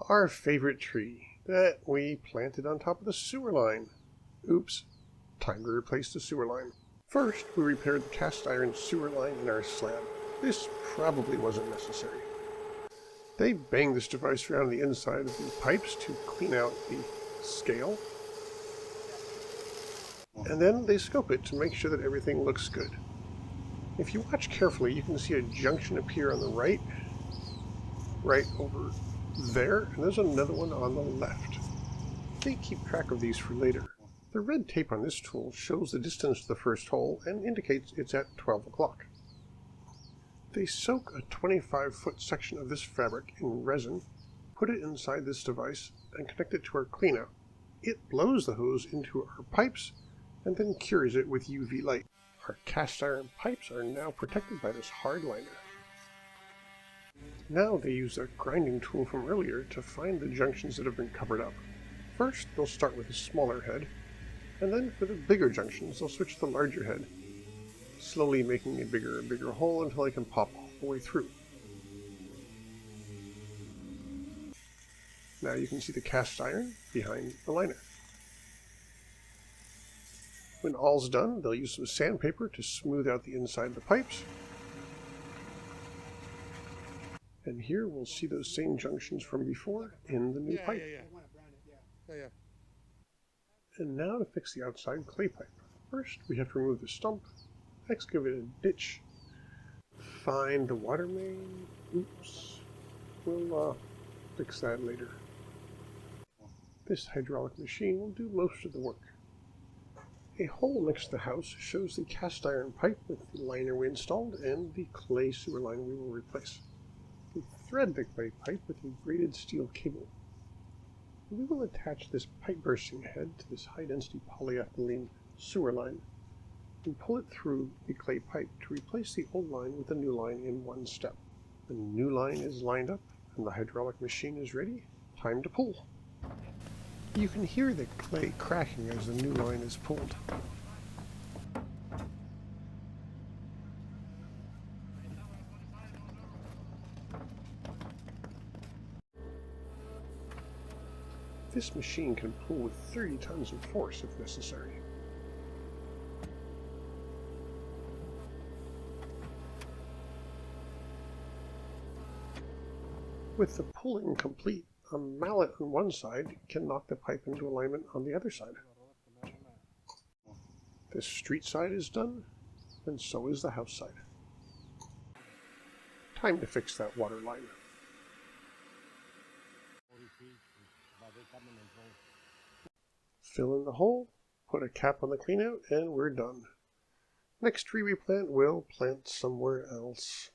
Our favorite tree that we planted on top of the sewer line. Oops, time to replace the sewer line. First, we repaired the cast iron sewer line in our slab. This probably wasn't necessary. They bang this device around the inside of the pipes to clean out the scale. And then they scope it to make sure that everything looks good. If you watch carefully, you can see a junction appear on the right over there, and there's another one on the left. They keep track of these for later. The red tape on this tool shows the distance to the first hole and indicates it's at 12 o'clock. They soak a 25-foot section of this fabric in resin, put it inside this device, and connect it to our cleanout. It blows the hose into our pipes and then cures it with UV light. Our cast iron pipes are now protected by this hard liner. Now they use a grinding tool from earlier to find the junctions that have been covered up. First, they'll start with a smaller head, and then for the bigger junctions, they'll switch to the larger head, slowly making a bigger and bigger hole until they can pop all the way through. Now you can see the cast iron behind the liner. When all's done, they'll use some sandpaper to smooth out the inside of the pipes. And here we'll see those same junctions from before in the new pipe. And now to fix the outside clay pipe. First, we have to remove the stump, excavate a ditch, find the water main. Oops. We'll fix that later. This hydraulic machine will do most of the work. A hole next to the house shows the cast iron pipe with the liner we installed and the clay sewer line we will replace. We thread the clay pipe with a braided steel cable. We will attach this pipe bursting head to this high-density polyethylene sewer line and pull it through the clay pipe to replace the old line with the new line in one step. The new line is lined up and the hydraulic machine is ready. Time to pull. You can hear the clay cracking as the new line is pulled. This machine can pull with 30 tons of force if necessary. With the pulling complete, a mallet on one side can knock the pipe into alignment on the other side. This street side is done, and so is the house side. Time to fix that water line. Fill in the hole, put a cap on the cleanout, and we're done. Next tree we plant, we'll plant somewhere else.